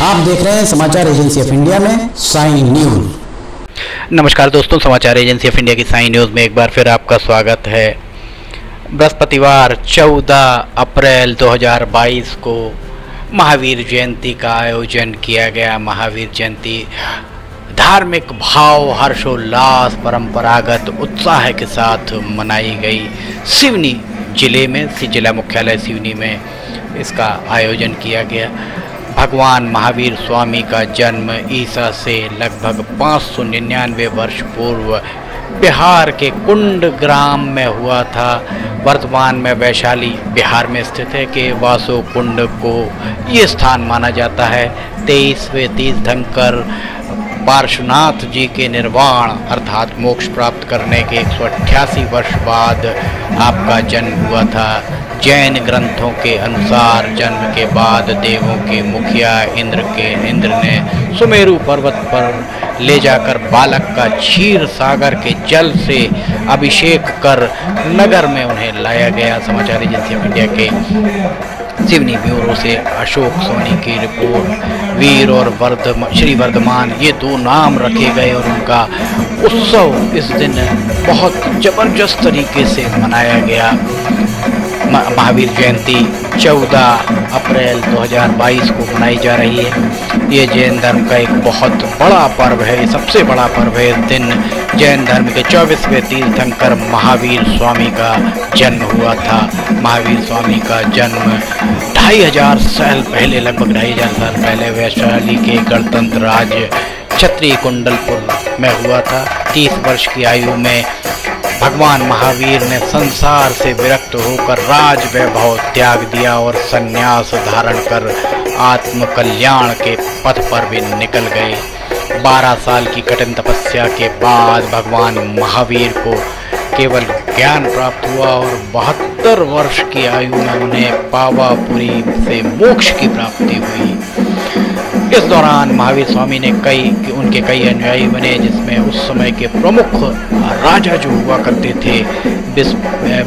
आप देख रहे हैं समाचार एजेंसी ऑफ इंडिया में साई न्यूज। नमस्कार दोस्तों, समाचार एजेंसी ऑफ इंडिया की साई न्यूज़ में एक बार फिर आपका स्वागत है। बृहस्पतिवार 14 अप्रैल 2022 को महावीर जयंती का आयोजन किया गया। महावीर जयंती धार्मिक भाव, हर्षोल्लास, परंपरागत उत्साह के साथ मनाई गई। सिवनी जिले में, जिला मुख्यालय सिवनी में इसका आयोजन किया गया। भगवान महावीर स्वामी का जन्म ईसा से लगभग 599 वर्ष पूर्व बिहार के कुंड ग्राम में हुआ था। वर्तमान में वैशाली बिहार में स्थित है कि वासो कुंड को ये स्थान माना जाता है। 23वें तीर्थंकर पार्श्वनाथ जी के निर्वाण अर्थात मोक्ष प्राप्त करने के 188 वर्ष बाद आपका जन्म हुआ था। जैन ग्रंथों के अनुसार जन्म के बाद देवों के मुखिया इंद्र ने सुमेरु पर्वत पर ले जाकर बालक का क्षीर सागर के जल से अभिषेक कर नगर में उन्हें लाया गया। समाचार एजेंसी ऑफ इंडिया के सिवनी ब्यूरो से अशोक सोनी की रिपोर्ट। वीर और श्री वर्धमान ये दो नाम रखे गए और उनका उत्सव इस दिन बहुत जबरदस्त तरीके से मनाया गया। महावीर जयंती 14 अप्रैल 2022 को मनाई जा रही है। ये जैन धर्म का एक बहुत बड़ा पर्व है, सबसे बड़ा पर्व है। इस दिन जैन धर्म के 24वें तीर्थंकर महावीर स्वामी का जन्म हुआ था। महावीर स्वामी का जन्म 2500 साल पहले, लगभग 2500 साल पहले वैशाली के गणतंत्र राज्य क्षत्रिय कुंडलपुर में हुआ था। 30 वर्ष की आयु में भगवान महावीर ने संसार से विरक्त होकर राज वैभव त्याग दिया और संन्यास धारण कर आत्म कल्याण के पथ पर भी निकल गए। 12 साल की कठिन तपस्या के बाद भगवान महावीर को केवल ज्ञान प्राप्त हुआ और 72 वर्ष की आयु में उन्हें पावापुरी से मोक्ष की प्राप्ति हुई। इस दौरान महावीर स्वामी ने उनके कई अनुयायी बने, जिसमें उस समय के प्रमुख राजा जो हुआ करते थे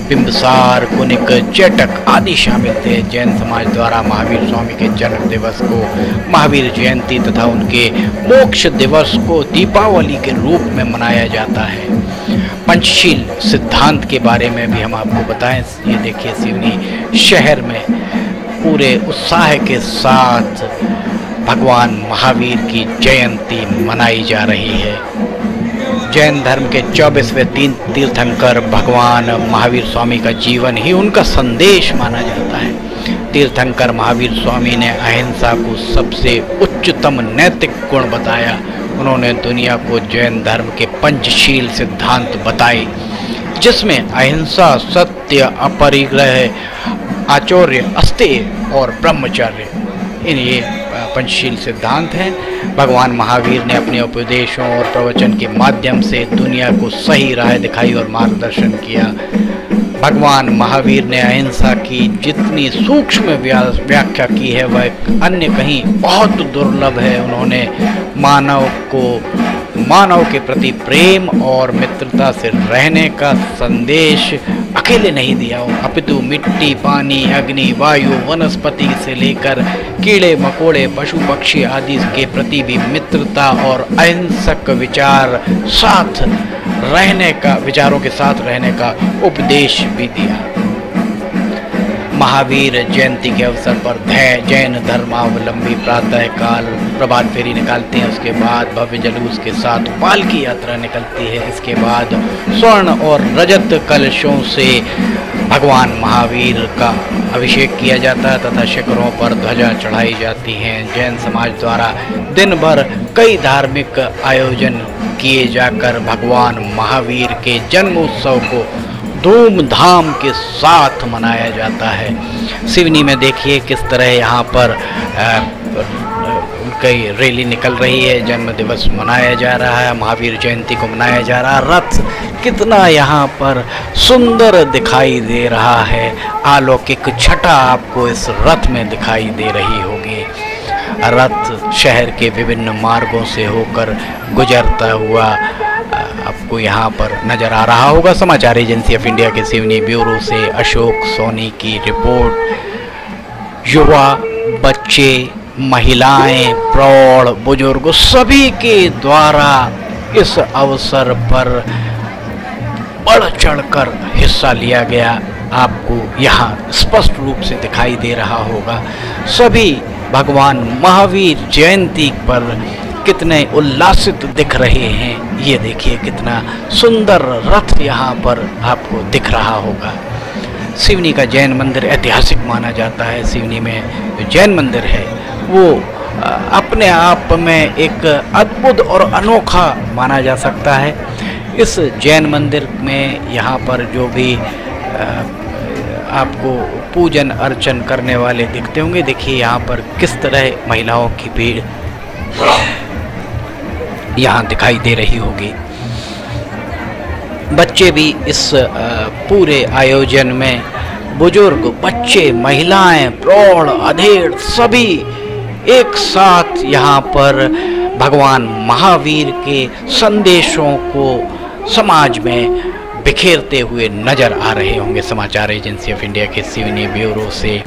बिंबिसार, कुनिक, चेटक आदि शामिल थे। जैन समाज द्वारा महावीर स्वामी के जन्म दिवस को महावीर जयंती तथा उनके मोक्ष दिवस को दीपावली के रूप में मनाया जाता है। पंचशील सिद्धांत के बारे में भी हम आपको बताएं। ये देखिए, सिवनी शहर में पूरे उत्साह के साथ भगवान महावीर की जयंती मनाई जा रही है। जैन धर्म के 24वें तीर्थंकर भगवान महावीर स्वामी का जीवन ही उनका संदेश माना जाता है। तीर्थंकर महावीर स्वामी ने अहिंसा को सबसे उच्चतम नैतिक गुण बताया। उन्होंने दुनिया को जैन धर्म के पंचशील सिद्धांत बताए, जिसमें अहिंसा, सत्य, अपरिग्रह, आचौर्य, अस्तेय और ब्रह्मचर्य ये पंचशील सिद्धांत हैं। भगवान महावीर ने अपने उपदेशों और प्रवचन के माध्यम से दुनिया को सही राह दिखाई और मार्गदर्शन किया। भगवान महावीर ने अहिंसा की जितनी सूक्ष्म व्याख्या की है वह अन्य कहीं बहुत दुर्लभ है। उन्होंने मानव के प्रति प्रेम और मित्रता से रहने का संदेश अकेले नहीं दिया, अपितु मिट्टी, पानी, अग्नि, वायु, वनस्पति से लेकर कीड़े मकोड़े, पशु पक्षी आदि के प्रति भी मित्रता और अहिंसक विचारों के साथ रहने का उपदेश भी दिया। महावीर जयंती के अवसर पर जैन धर्मावलंबी प्रातः काल प्रभात फेरी निकालते हैं। उसके बाद भव्य जुलूस के साथ पालकी यात्रा निकलती है। इसके बाद स्वर्ण और रजत कलशों से भगवान महावीर का अभिषेक किया जाता है तथा शिखरों पर ध्वजा चढ़ाई जाती हैं। जैन समाज द्वारा दिन भर कई धार्मिक आयोजन किए जाकर भगवान महावीर के जन्म उत्सव को धूमधाम के साथ मनाया जाता है। सिवनी में देखिए किस तरह यहाँ पर कई रैली निकल रही है। जन्म दिवस मनाया जा रहा है, महावीर जयंती को मनाया जा रहा है। रथ कितना यहाँ पर सुंदर दिखाई दे रहा है। अलौकिक छटा आपको इस रथ में दिखाई दे रही होगी। रथ शहर के विभिन्न मार्गों से होकर गुजरता हुआ आपको यहाँ पर नजर आ रहा होगा। समाचार एजेंसी ऑफ इंडिया के सिवनी ब्यूरो से अशोक सोनी की रिपोर्ट। युवा, बच्चे, महिलाएं, प्रौढ़, बुजुर्ग सभी के द्वारा इस अवसर पर बढ़ चढ़कर हिस्सा लिया गया। आपको यहाँ स्पष्ट रूप से दिखाई दे रहा होगा सभी भगवान महावीर जयंती पर कितने उल्लासित दिख रहे हैं। ये देखिए कितना सुंदर रथ यहाँ पर आपको दिख रहा होगा। सिवनी का जैन मंदिर ऐतिहासिक माना जाता है। सिवनी में जो जैन मंदिर है वो अपने आप में एक अद्भुत और अनोखा माना जा सकता है। इस जैन मंदिर में यहाँ पर जो भी आपको पूजन अर्चन करने वाले दिखते होंगे, देखिए यहाँ पर किस तरह महिलाओं की भीड़ यहाँ दिखाई दे रही होगी। बच्चे भी इस पूरे आयोजन में, बुजुर्ग, बच्चे, महिलाएं, प्रौढ़, अधेड़ सभी एक साथ यहाँ पर भगवान महावीर के संदेशों को समाज में बिखेरते हुए नजर आ रहे होंगे। समाचार एजेंसी ऑफ इंडिया के सिवनी ब्यूरो से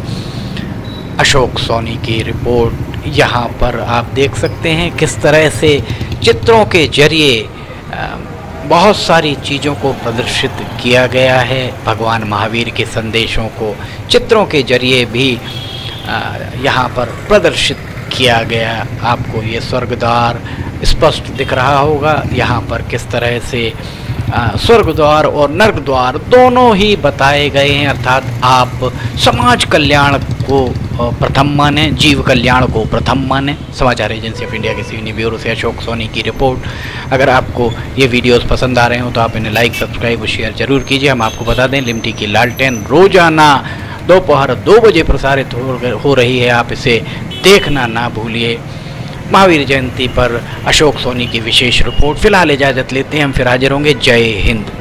अशोक सोनी की रिपोर्ट। यहाँ पर आप देख सकते हैं किस तरह से चित्रों के जरिए बहुत सारी चीज़ों को प्रदर्शित किया गया है। भगवान महावीर के संदेशों को चित्रों के जरिए भी यहाँ पर प्रदर्शित किया गया। आपको ये स्वर्गद्वार स्पष्ट दिख रहा होगा। यहाँ पर किस तरह से स्वर्गद्वार और नर्कद्वार दोनों ही बताए गए हैं, अर्थात आप समाज कल्याण को प्रथम माने, जीव कल्याण को प्रथम माने। समाचार एजेंसी ऑफ इंडिया के सिवनी ब्यूरो से अशोक सोनी की रिपोर्ट। अगर आपको ये वीडियोस पसंद आ रहे हो तो आप इन्हें लाइक, सब्सक्राइब और शेयर जरूर कीजिए। हम आपको बता दें लिमटी की लालटेन रोजाना दोपहर 2 बजे प्रसारित हो रही है, आप इसे देखना ना भूलिए। महावीर जयंती पर अशोक सोनी की विशेष रिपोर्ट। फिलहाल इजाज़त लेते हैं, हम फिर हाजिर होंगे। जय हिंद।